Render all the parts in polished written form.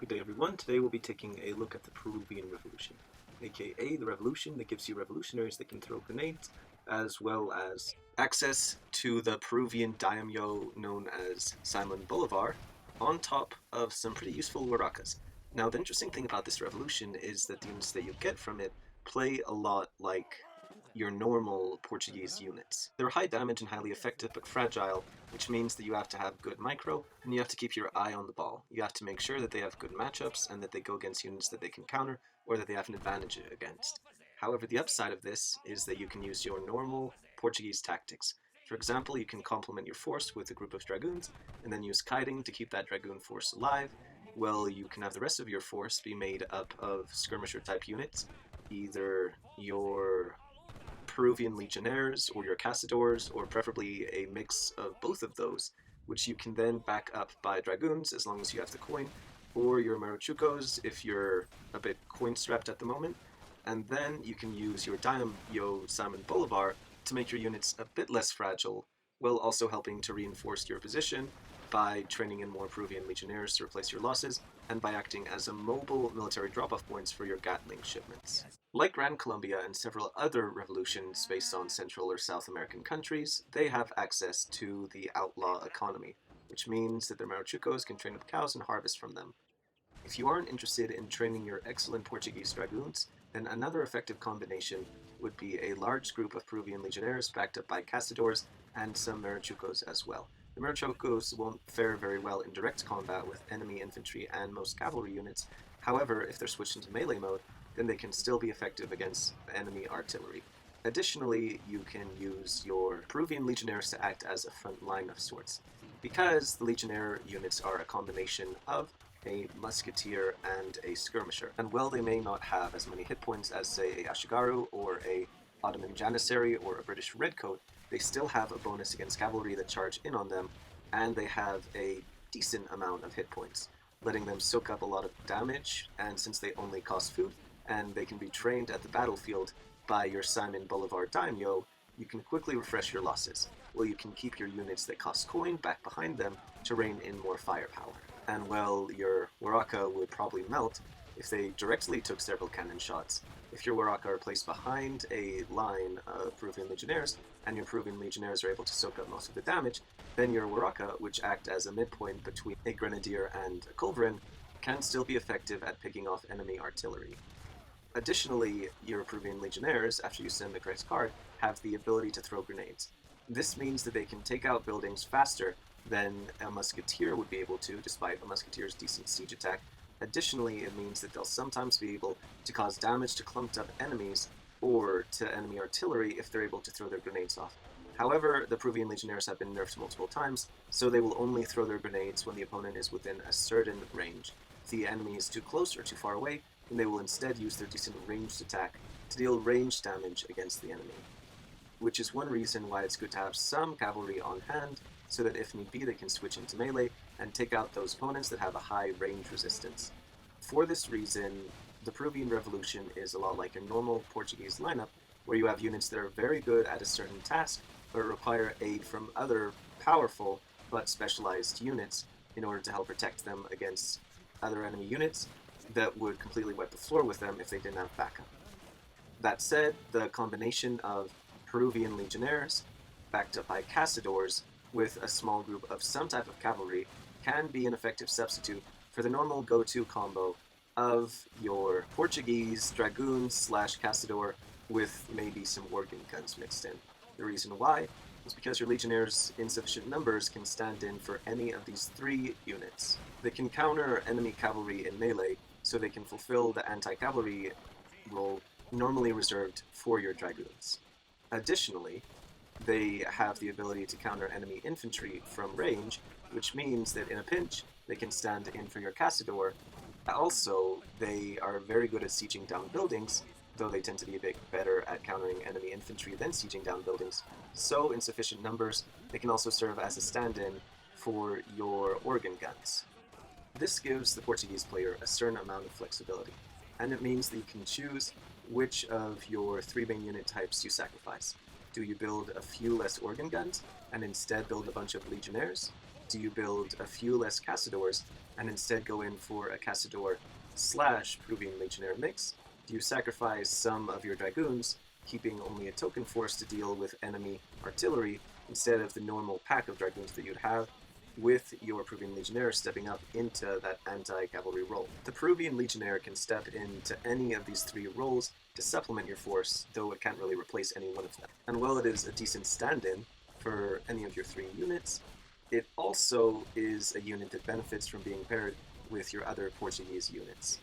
Good day everyone. Today we'll be taking a look at the Peruvian Revolution, aka the revolution that gives you revolutionaries that can throw grenades, as well as access to the Peruvian daimyo known as Simon Bolivar, on top of some pretty useful Huaracas. Now the interesting thing about this revolution is that the units that you get from it play a lot like your normal Portuguese units. They're high damage and highly effective but fragile, which means that you have to have good micro, and you have to keep your eye on the ball. You have to make sure that they have good matchups and that they go against units that they can counter or that they have an advantage against. However, the upside of this is that you can use your normal Portuguese tactics. For example, you can complement your force with a group of dragoons, and then use kiting to keep that dragoon force alive. Well, you can have the rest of your force be made up of skirmisher type units, either your Peruvian Legionnaires or your Cazadores, or preferably a mix of both of those, which you can then back up by Dragoons as long as you have the coin, or your Maruchucos if you're a bit coin-strapped at the moment, and then you can use your Daimyo Simon Bolivar to make your units a bit less fragile, while also helping to reinforce your position by training in more Peruvian Legionnaires to replace your losses, and by acting as a mobile military drop-off points for your Gatling shipments. Like Gran Colombia and several other revolutions based on Central or South American countries, they have access to the outlaw economy, which means that their Maruchucos can train up cows and harvest from them. If you aren't interested in training your excellent Portuguese dragoons, then another effective combination would be a large group of Peruvian Legionnaires backed up by Cazadores and some Maruchucos as well. The Maruchucos won't fare very well in direct combat with enemy infantry and most cavalry units. However, if they're switched into melee mode, then they can still be effective against enemy artillery. Additionally, you can use your Peruvian Legionnaires to act as a front line of sorts, because the Legionnaire units are a combination of a musketeer and a skirmisher. And while they may not have as many hit points as, say, a Ashigaru or a Ottoman Janissary or a British Redcoat, they still have a bonus against cavalry that charge in on them, and they have a decent amount of hit points, letting them soak up a lot of damage, and since they only cost food, and they can be trained at the battlefield by your Simon Bolivar daimyo, you can quickly refresh your losses, while you can keep your units that cost coin back behind them to rein in more firepower. And while your Huaraca would probably melt if they directly took several cannon shots, if your Huaraca are placed behind a line of Peruvian Legionnaires, and your Peruvian Legionnaires are able to soak up most of the damage, then your Huaraca, which act as a midpoint between a grenadier and a culverin, can still be effective at picking off enemy artillery. Additionally, your Peruvian Legionnaires, after you send the correct card, have the ability to throw grenades. This means that they can take out buildings faster than a musketeer would be able to, despite a musketeer's decent siege attack. Additionally, it means that they'll sometimes be able to cause damage to clumped up enemies or to enemy artillery if they're able to throw their grenades off. However, the Peruvian Legionnaires have been nerfed multiple times, so they will only throw their grenades when the opponent is within a certain range. If the enemy is too close or too far away, then they will instead use their decent ranged attack to deal ranged damage against the enemy. Which is one reason why it's good to have some cavalry on hand, so that if need be they can switch into melee and take out those opponents that have a high range resistance. For this reason, the Peruvian Revolution is a lot like a normal Portuguese lineup, where you have units that are very good at a certain task, but require aid from other powerful but specialized units in order to help protect them against other enemy units that would completely wipe the floor with them if they didn't have backup. That said, the combination of Peruvian Legionnaires, backed up by Cazadores, with a small group of some type of cavalry, can be an effective substitute for the normal go-to combo of your Portuguese Dragoons / Cazador with maybe some organ guns mixed in. The reason why is because your Legionnaires in sufficient numbers can stand in for any of these three units. They can counter enemy cavalry in melee, so they can fulfill the anti-cavalry role normally reserved for your Dragoons. Additionally, they have the ability to counter enemy infantry from range, which means that in a pinch, they can stand in for your Cazador. Also, they are very good at sieging down buildings, though they tend to be a bit better at countering enemy infantry than sieging down buildings. So, in sufficient numbers, they can also serve as a stand-in for your organ guns. This gives the Portuguese player a certain amount of flexibility, and it means that you can choose which of your three main unit types you sacrifice. Do you build a few less organ guns, and instead build a bunch of Legionnaires? Do you build a few less Cazadores, and instead go in for a Cazador / Peruvian Legionnaire mix, you sacrifice some of your Dragoons, keeping only a token force to deal with enemy artillery instead of the normal pack of Dragoons that you'd have, with your Peruvian Legionnaire stepping up into that anti-cavalry role. The Peruvian Legionnaire can step into any of these three roles to supplement your force, though it can't really replace any one of them. And while it is a decent stand-in for any of your three units, it also is a unit that benefits from being paired with your other Portuguese units.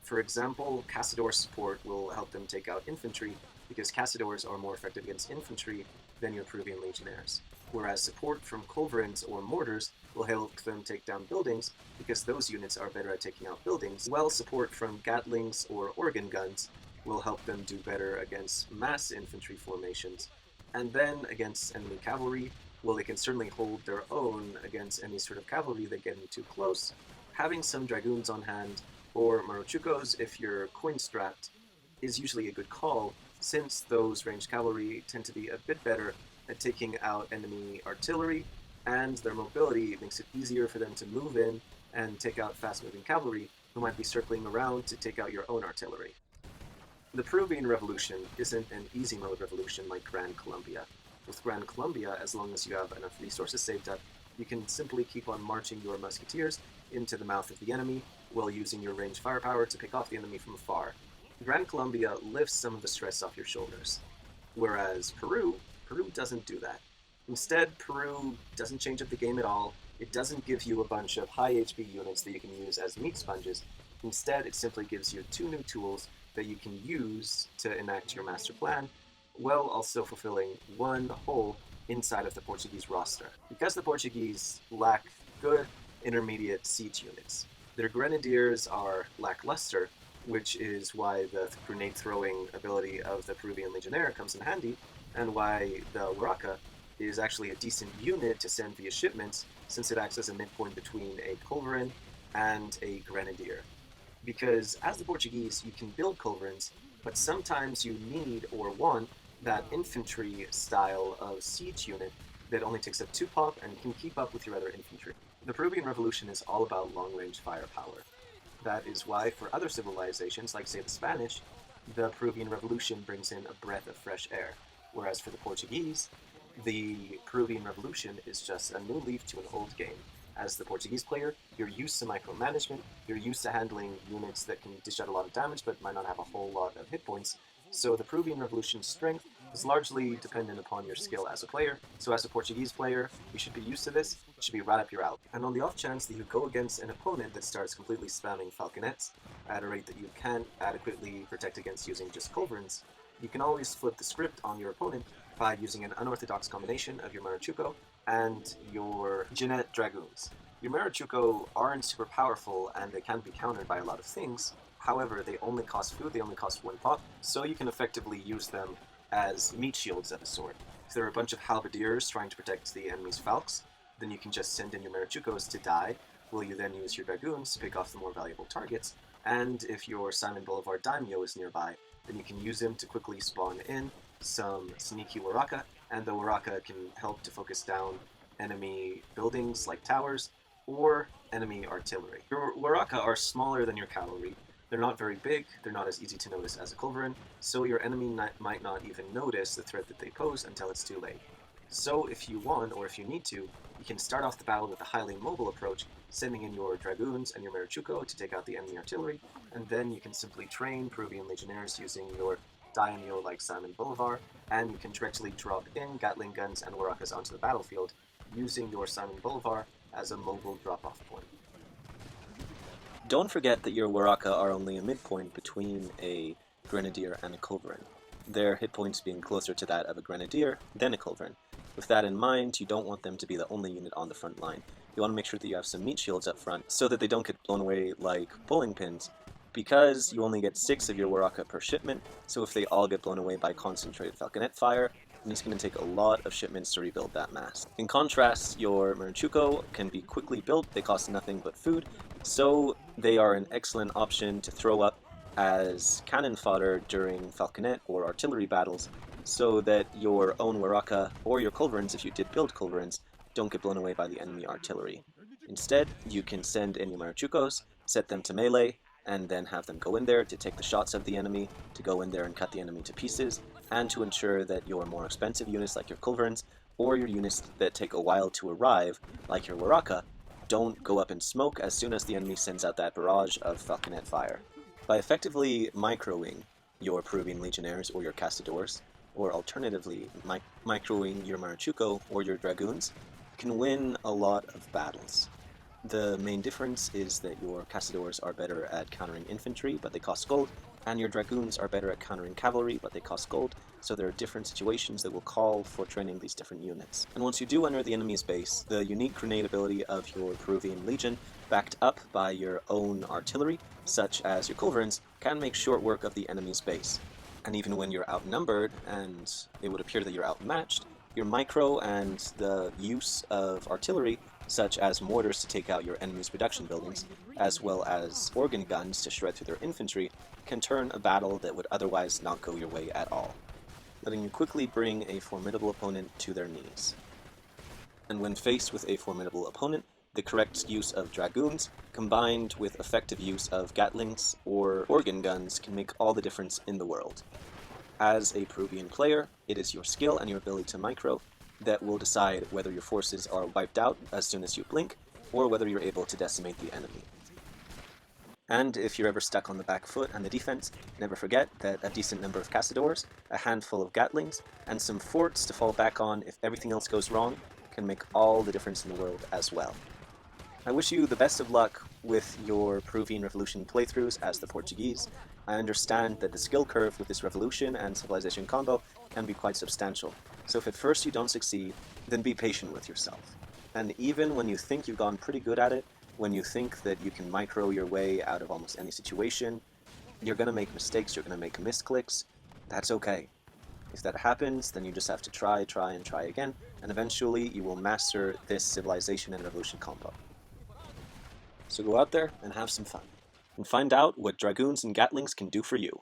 For example, Cazador support will help them take out infantry, because Cazadors are more effective against infantry than your Peruvian Legionnaires, whereas support from culverins or mortars will help them take down buildings, because those units are better at taking out buildings, while support from Gatlings or organ guns will help them do better against mass infantry formations. And then against enemy cavalry, well, they can certainly hold their own against any sort of cavalry that get in too close. Having some Dragoons on hand, or Marochucos if you're coin-strapped, is usually a good call, since those ranged cavalry tend to be a bit better at taking out enemy artillery, and their mobility makes it easier for them to move in and take out fast-moving cavalry who might be circling around to take out your own artillery. The Peruvian Revolution isn't an easy mode revolution like Gran Colombia. With Gran Colombia, as long as you have enough resources saved up, you can simply keep on marching your musketeers into the mouth of the enemy while using your ranged firepower to pick off the enemy from afar. Gran Colombia lifts some of the stress off your shoulders, whereas Peru doesn't do that. Instead, Peru doesn't change up the game at all. It doesn't give you a bunch of high HP units that you can use as meat sponges. Instead, it simply gives you 2 new tools that you can use to enact your master plan, while also fulfilling one hole inside of the Portuguese roster. Because the Portuguese lack good intermediate siege units, their grenadiers are lackluster, which is why the grenade throwing ability of the Peruvian Legionnaire comes in handy, and why the Huaraca is actually a decent unit to send via shipments, since it acts as a midpoint between a culverin and a grenadier. Because as the Portuguese, you can build culverins, but sometimes you need or want that infantry style of siege unit that only takes up 2 pop and can keep up with your other infantry. The Peruvian Revolution is all about long-range firepower. That is why for other civilizations, like say the Spanish, the Peruvian Revolution brings in a breath of fresh air. Whereas for the Portuguese, the Peruvian Revolution is just a new leaf to an old game. As the Portuguese player, you're used to micromanagement, you're used to handling units that can dish out a lot of damage but might not have a whole lot of hit points, so the Peruvian Revolution's strength is largely dependent upon your skill as a player. So as a Portuguese player, you should be used to this, it should be right up your alley. And on the off chance that you go against an opponent that starts completely spamming falconets at a rate that you can't adequately protect against using just culverins, you can always flip the script on your opponent by using an unorthodox combination of your Marochuco and your Jeanette Dragoons. Your Marochuco aren't super powerful and they can be countered by a lot of things. However, they only cost food, they only cost 1 pop, so you can effectively use them as meat shields of a sort. If there are a bunch of halberdiers trying to protect the enemy's falcons, then you can just send in your Marochucos to die, while you then use your Dragoons to pick off the more valuable targets, and if your Simon Bolivar Daimyo is nearby, then you can use him to quickly spawn in some sneaky Huaraca, and the Huaraca can help to focus down enemy buildings like towers, or enemy artillery. Your Huaraca are smaller than your cavalry. They're not very big, they're not as easy to notice as a culverin, so your enemy might not even notice the threat that they pose until it's too late. So if you want, or if you need to, you can start off the battle with a highly mobile approach, sending in your Dragoons and your Marochuco to take out the enemy artillery, and then you can simply train Peruvian Legionnaires using your Daimyo like Simon Bolivar, and you can directly drop in Gatling guns and Huaracas onto the battlefield, using your Simon Bolivar as a mobile drop-off point. Don't forget that your Huaraca are only a midpoint between a Grenadier and a Culverin, their hit points being closer to that of a Grenadier than a Culverin. With that in mind, you don't want them to be the only unit on the front line. You want to make sure that you have some meat shields up front so that they don't get blown away like bowling pins, because you only get 6 of your Huaraca per shipment, so if they all get blown away by concentrated falconet fire, then it's going to take a lot of shipments to rebuild that mass. In contrast, your Marochuco can be quickly built, they cost nothing but food, so they are an excellent option to throw up as cannon fodder during falconet or artillery battles, so that your own Huaraca, or your culverins if you did build culverins, don't get blown away by the enemy artillery. Instead, you can send in your Marachucos, set them to melee, and then have them go in there to take the shots of the enemy, to go in there and cut the enemy to pieces, and to ensure that your more expensive units like your culverins, or your units that take a while to arrive, like your Huaraca, don't go up in smoke as soon as the enemy sends out that barrage of falconet fire. By effectively microing your Peruvian Legionnaires or your Castadors, or alternatively microing your Marachuco or your Dragoons, you can win a lot of battles. The main difference is that your Castadors are better at countering infantry, but they cost gold, and your Dragoons are better at countering cavalry, but they cost gold, so there are different situations that will call for training these different units. And once you do enter the enemy's base, the unique grenade ability of your Peruvian Legion, backed up by your own artillery, such as your culverins, can make short work of the enemy's base. And even when you're outnumbered, and it would appear that you're outmatched, your micro and the use of artillery, such as mortars to take out your enemy's production buildings, as well as organ guns to shred through their infantry, can turn a battle that would otherwise not go your way at all, letting you quickly bring a formidable opponent to their knees. And when faced with a formidable opponent, the correct use of dragoons, combined with effective use of gatlings or organ guns, can make all the difference in the world. As a Peruvian player, it is your skill and your ability to micro that will decide whether your forces are wiped out as soon as you blink, or whether you're able to decimate the enemy. And if you're ever stuck on the back foot and the defense, never forget that a decent number of Castadors, a handful of Gatlings, and some forts to fall back on if everything else goes wrong can make all the difference in the world as well. I wish you the best of luck with your Peruvian Revolution playthroughs as the Portuguese. I understand that the skill curve with this revolution and civilization combo can be quite substantial, so if at first you don't succeed, then be patient with yourself. And even when you think you've gone pretty good at it, when you think that you can micro your way out of almost any situation, you're going to make mistakes, you're going to make misclicks. That's okay. If that happens, then you just have to try again, and eventually you will master this civilization and revolution combo. So go out there and have some fun, and find out what Dragoons and Gatlings can do for you.